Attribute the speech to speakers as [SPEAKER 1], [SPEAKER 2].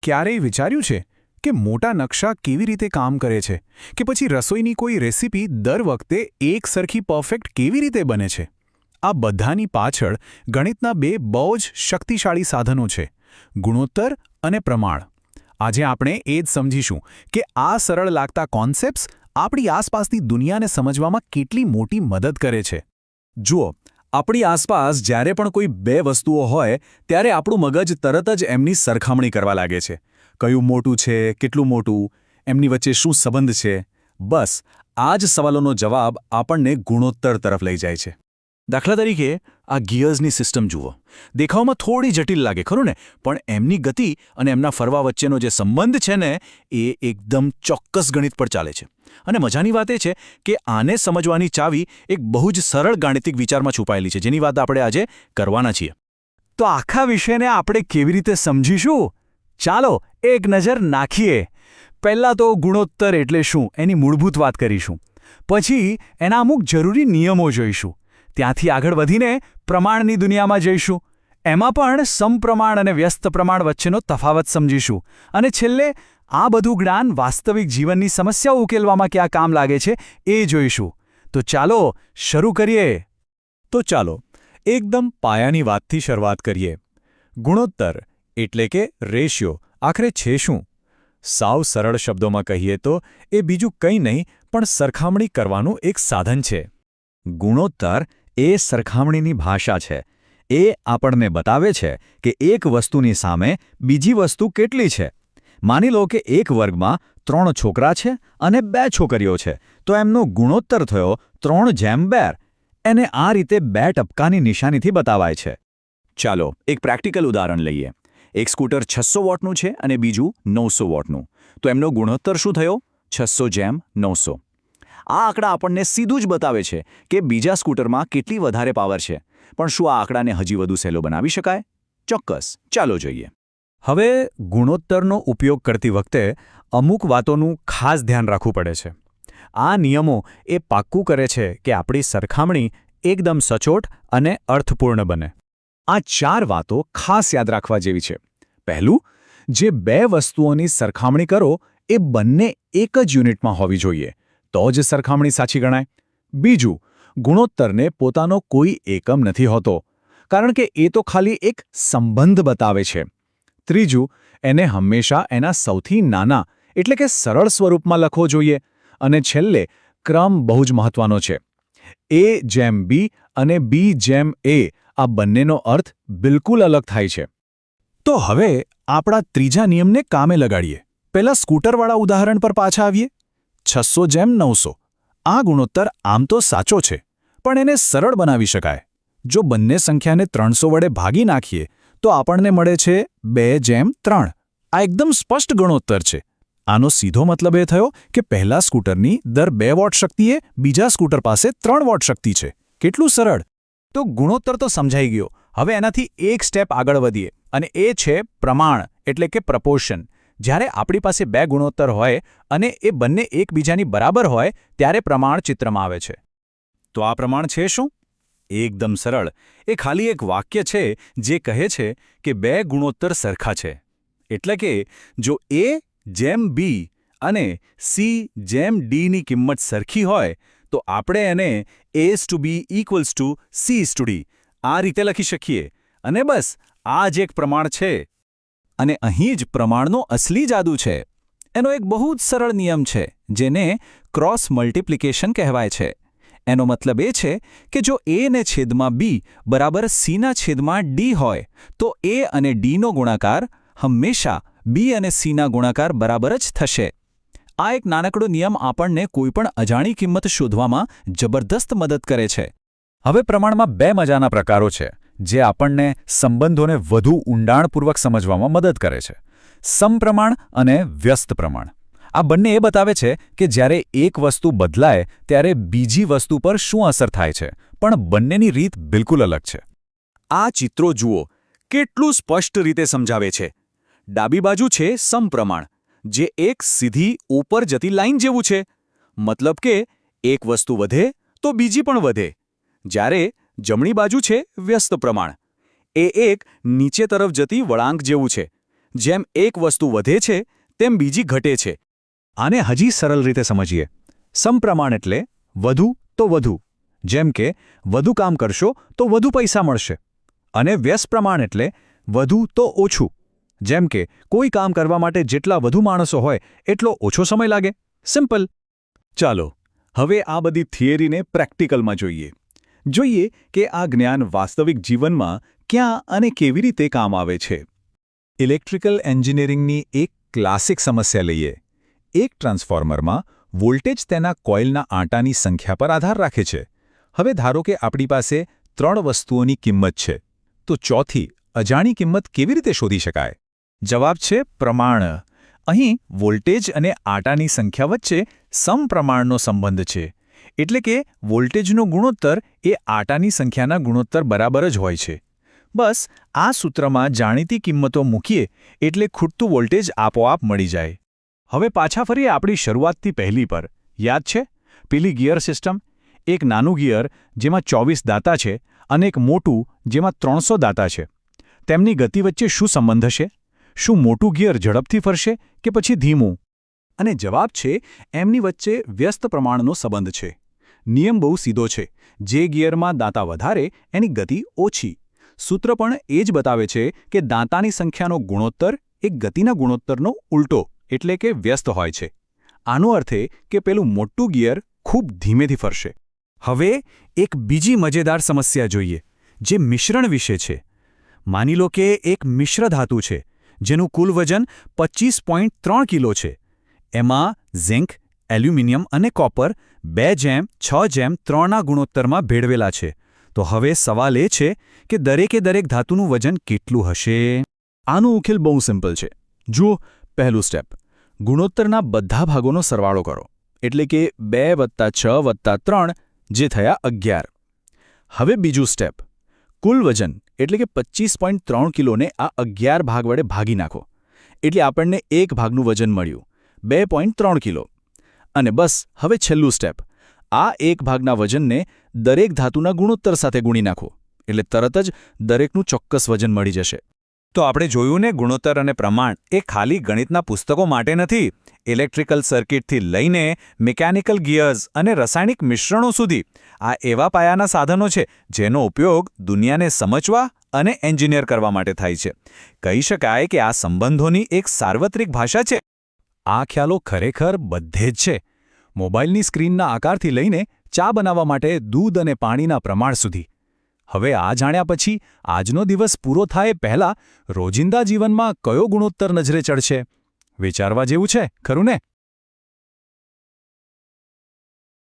[SPEAKER 1] ક્યારેય વિચાર્યું છે કે મોટા નકશા કેવી રીતે કામ કરે છે કે પછી રસોઈની કોઈ રેસીપી દર વખતે એક સરખી પરફેક્ટ કેવી રીતે બને છે? આ બધાની પાછળ ગણિતના બે બહુ જ શક્તિશાળી સાધનો છે: ગુણોત્તર અને પ્રમાણ. આજે આપણે એ જ સમજીશું કે આ સરળ લાગતા કોન્સેપ્ટ્સ આપણી આસપાસની દુનિયાને સમજવામાં કેટલી મોટી મદદ કરે છે.
[SPEAKER 2] જુઓ, આપણી આસપાસ જ્યારે પણ કોઈ બે વસ્તુઓ હોય ત્યારે આપણું મગજ તરત જ એમની સરખામણી કરવા લાગે છે. કયું મોટું છે, કેટલું મોટું, એમની વચ્ચે શું સંબંધ છે? બસ આ જ સવાલોનો જવાબ આપણને ગુણોત્તર તરફ લઈ જાય છે. દાખલા તરીકે આ ગિયર્સની સિસ્ટમ જુઓ. દેખાવમાં થોડી જટિલ લાગે, ખરું ને? પણ એમની ગતિ અને એમના ફરવા વચ્ચેનો જે સંબંધ છે ને, એ એકદમ ચોક્કસ ગણિત પર ચાલે છે. અને મજાની વાત એ છે કે આને સમજવાની ચાવી એક બહુ જ સરળ ગાણિતિક વિચારમાં છુપાયેલી છે, જેની વાત આપણે આજે કરવાના છીએ.
[SPEAKER 3] તો આખા વિષયને આપણે કેવી રીતે સમજીશું? ચાલો એક નજર નાખીએ. પહેલાં તો ગુણોત્તર એટલે શું એની મૂળભૂત વાત કરીશું. પછી એના અમુક જરૂરી નિયમો જોઈશું. ત્યાંથી આગળ વધીને પ્રમાણની દુનિયામાં જઈશું. એમાં પણ સમપ્રમાણ અને વ્યસ્ત પ્રમાણ વચ્ચેનો તફાવત સમજીશું. અને છેલ્લે આ બધું જ્ઞાન વાસ્તવિક જીવનની સમસ્યાઓ ઉકેલવામાં ક્યાં કામ લાગે છે એ જોઈશું. તો ચાલો શરૂ કરીએ.
[SPEAKER 2] તો ચાલો એકદમ પાયાની વાતથી શરૂઆત કરીએ. ગુણોત્તર એટલે કે રેશિયો આખરે છે શું? સાવ સરળ શબ્દોમાં કહીએ તો એ બીજું કંઈ નહીં પણ સરખામણી કરવાનું એક સાધન છે. ગુણોત્તર એ સરખામણીની ભાષા છે. એ આપણને બતાવે છે કે એક વસ્તુની સામે બીજી વસ્તુ કેટલી છે. માની લો કે એક વર્ગમાં 3 છોકરા છે અને 2 છોકરીઓ છે, તો એમનો ગુણોત્તર થયો 3:2. એને આ રીતે 2 ટપકાની નિશાનીથી બતાવાય છે. ચાલો એક પ્રેક્ટિકલ ઉદાહરણ લઈએ. એક સ્કૂટર 600 વોટનું છે અને બીજું 900 વોટનું. તો એમનો ગુણોત્તર શું થયો? 600:900. આ આંકડા આપણને સીધું જ બતાવે છે કે બીજા સ્કૂટરમાં કેટલી વધારે પાવર છે. પણ શું આ આંકડાને હજી વધુ સહેલો બનાવી શકાય? ચોક્કસ. ચાલો જોઈએ. હવે ગુણોત્તરનો ઉપયોગ કરતી વખતે અમુક વાતોનું ખાસ ધ્યાન રાખવું પડે છે. આ નિયમો એ પાક્કું કરે છે કે આપણી સરખામણી એકદમ સચોટ અને અર્થપૂર્ણ બને. આ 4 વાતો ખાસ યાદ રાખવા જેવી છે. પહેલું, જે બે વસ્તુઓની સરખામણી કરો એ બંને એક જ યુનિટમાં હોવી જોઈએ, તો જ સરખામણી સાચી ગણાય. બીજું, ગુણોત્તરને પોતાનો કોઈ એકમ નથી હોતો, કારણ કે એ તો ખાલી એક સંબંધ બતાવે છે. ત્રીજું, એને હંમેશા એના સૌથી નાના એટલે કે સરળ સ્વરૂપમાં લખવો જોઈએ. અને છેલ્લે, ક્રમ બહુ જ મહત્વનો છે. A/B અને B/A આ બંનેનો અર્થ બિલકુલ અલગ થાય છે. તો હવે આપણા ત્રીજા નિયમને કામે લગાડીએ. પહેલા સ્કૂટરવાળા ઉદાહરણ પર પાછા આવીએ. 600:900. આ ગુણોત્તર આમ તો સાચો છે, પણ એને સરળ બનાવી શકાય. જો બંને સંખ્યાને 300 વડે ભાગી નાખીએ તો આપણને મળે છે 2:3. આ એકદમ સ્પષ્ટ ગુણોત્તર છે. આનો સીધો મતલબ એ થયો કે પહેલા સ્કૂટરની દર 2 વોટ શક્તિએ બીજા સ્કૂટર પાસે 3 વોટ શક્તિ છે. કેટલું સરળ! તો ગુણોત્તર તો સમજાઈ ગયો. હવે એનાથી એક સ્ટેપ આગળ વધીએ, અને એ છે પ્રમાણ એટલે કે પ્રપોર્શન. જ્યારે આપણી પાસે 2 ગુણોત્તર હોય અને એ બંને એકબીજાની બરાબર હોય ત્યારે પ્રમાણ ચિત્રમાં આવે છે. તો આ પ્રમાણ છે શું? એકદમ સરળ. એ ખાલી એક વાક્ય છે જે કહે છે કે 2 ગુણોત્તર સરખા છે. એટલે કે જો A/B અને C/D ની કિંમત સરખી હોય તો આપણે એને A:B = C:D આ રીતે લખી શકીએ. અને બસ આ જ એક પ્રમાણ છે. અને અહીં જ પ્રમાણનો અસલી જાદુ છે. એનો એક બહુ જ સરળ નિયમ છે જેને ક્રોસ મલ્ટિપ્લિકેશન કહેવાય છે. એનો મતલબ એ છે કે જો A ને છેદમાં B બરાબર C ના છેદમાં D હોય તો A અને D નો ગુણાકાર હંમેશા B અને C ના ગુણાકાર બરાબર જ થશે. આ એક નાનકડો નિયમ આપણને કોઈપણ અજાણી કિંમત શોધવામાં જબરદસ્ત મદદ કરે છે. હવે પ્રમાણમાં 2 મજાના પ્રકારો છે જે આપણને સંબંધોને વધુ ઊંડાણપૂર્વક સમજવામાં મદદ કરે છે: સમપ્રમાણ અને વ્યસ્ત પ્રમાણ. આ બંને એ બતાવે છે કે જ્યારે એક વસ્તુ બદલાય ત્યારે બીજી વસ્તુ પર શું અસર થાય છે, પણ બંનેની રીત બિલકુલ અલગ છે. આ ચિત્રો જુઓ, કેટલું સ્પષ્ટ રીતે સમજાવે છે. ડાબી બાજુ છે સમપ્રમાણ, જે એક સીધી ઉપર જતી લાઈન જેવું છે. મતલબ કે એક વસ્તુ વધે તો બીજી પણ વધે. જ્યારે જમણી બાજુ છે વ્યસ્ત પ્રમાણ. એ એક નીચે તરફ જતી વળાંક જેવું છે. જેમ એક વસ્તુ વધે છે તેમ બીજી ઘટે છે.
[SPEAKER 3] આને હજી સરળ રીતે સમજીએ. સમપ્રમાણ એટલે વધુ તો વધુ, જેમ કે વધુ કામ કરશો તો વધુ પૈસા મળશે. અને વ્યસ્તપ્રમાણ એટલે વધુ તો ઓછું, જેમ કે કોઈ કામ કરવા માટે જેટલા વધુ માણસો હોય એટલો ઓછો સમય લાગે. સિમ્પલ.
[SPEAKER 2] ચાલો હવે આ બધી થિયરીને પ્રેક્ટિકલમાં જોઈએ કે આ જ્ઞાન વાસ્તવિક જીવનમાં ક્યાં અને કેવી રીતે કામ આવે છે. ઇલેક્ટ્રિકલ એન્જિનિયરિંગની એક ક્લાસિક સમસ્યા લઈએ. એક ટ્રાન્સફોર્મરમાં વોલ્ટેજ તેના કોઇલના આંટાની સંખ્યા પર આધાર રાખે છે. હવે ધારો કે આપણી પાસે 3 વસ્તુઓની કિંમત છે, તો ચોથી અજાણી કિંમત કેવી રીતે શોધી શકાય? જવાબ છે પ્રમાણ. અહીં વોલ્ટેજ અને આંટાની સંખ્યા વચ્ચે સમપ્રમાણનો સંબંધ છે. એટલે કે વોલ્ટેજનો ગુણોત્તર એ આંટાની સંખ્યાના ગુણોત્તર બરાબર જ હોય છે. બસ આ સૂત્રમાં જાણીતી કિંમતો મૂકીએ એટલે ખૂટતું વોલ્ટેજ આપોઆપ મળી જાય.
[SPEAKER 3] હવે પાછા ફરીએ આપણી શરૂઆતથી પહેલી પર. યાદ છે પેલી ગિયર સિસ્ટમ? એક નાનું ગિયર જેમાં 24 દાંતા છે અને એક મોટું જેમાં 300 દાંતા છે. તેમની ગતિ વચ્ચે શું સંબંધ હશે? શું મોટું ગિયર ઝડપથી ફરશે કે પછી ધીમું? અને જવાબ છે એમની વચ્ચે વ્યસ્ત પ્રમાણનો સંબંધ છે. નિયમ બહુ સીધો છે. જે ગિયરમાં દાંતા વધારે એની ગતિ ઓછી. સૂત્ર પણ એ જ બતાવે છે કે દાંતાની સંખ્યાનો ગુણોત્તર એ ગતિના ગુણોત્તરનો ઉલટો એટલે કે વ્યસ્ત હોય છે. આનો અર્થ એ કે પેલું મોટું ગિયર ખૂબ ધીમેથી ફરશે. હવે એક બીજી મજેદાર સમસ્યા જોઈએ, જે મિશ્રણ વિશે છે. માની લો કે એક મિશ્ર ધાતુ છે જેનું કુલ વજન 25.3 કિલો છે. એમાં ઝિંક, એલ્યુમિનિયમ અને કોપર 2:6:3ના ગુણોત્તરમાં ભેળવેલા છે. તો હવે સવાલ એ છે કે દરેકે દરેક ધાતુનું વજન કેટલું હશે? આનો ઉકેલ બહુ સિમ્પલ છે. જુઓ, પહેલું સ્ટેપ, ગુણોત્તરના બધા ભાગોનો સરવાળો કરો, એટલે કે 2+6+3 જે થયા 11. હવે બીજું સ્ટેપ, કુલ વજન એટલે કે 25.3 કિલોને આ 11 ભાગ વડે ભાગી નાખો, એટલે આપણને એક ભાગનું વજન મળ્યું 2.3 કિલો. અને બસ હવે છેલ્લું સ્ટેપ, આ એક ભાગના વજનને દરેક ધાતુના ગુણોત્તર સાથે ગુણી નાખો, એટલે તરત જ દરેકનું ચોક્કસ વજન મળી જશે. તો આપણે જોયું ને, ગુણોત્તર અને પ્રમાણ એ ખાલી ગણિતના પુસ્તકો માટે નથી. ઇલેક્ટ્રિકલ સર્કિટથી લઈને મિકેનિકલ ગિયર્સ અને રાસાયણિક મિશ્રણો સુધી આ એવા પાયાના સાધનો છે જેનો ઉપયોગ દુનિયાને સમજવા અને એન્જિનિયર કરવા માટે થાય છે. કહી શકાય કે આ સંબંધોની એક સાર્વત્રિક ભાષા છે. આ ખ્યાલો ખરેખર બધે જ છે. મોબાઈલની સ્ક્રીનના આકારથી લઈને ચા બનાવવા માટે દૂધ અને પાણીના પ્રમાણ સુધી. હવે આ જાણ્યા પછી આજનો દિવસ પૂરો થાય પહેલાં રોજિંદા જીવનમાં કયો ગુણોત્તર નજરે ચડશે? વિચારવા જેવું છે, ખરું ને?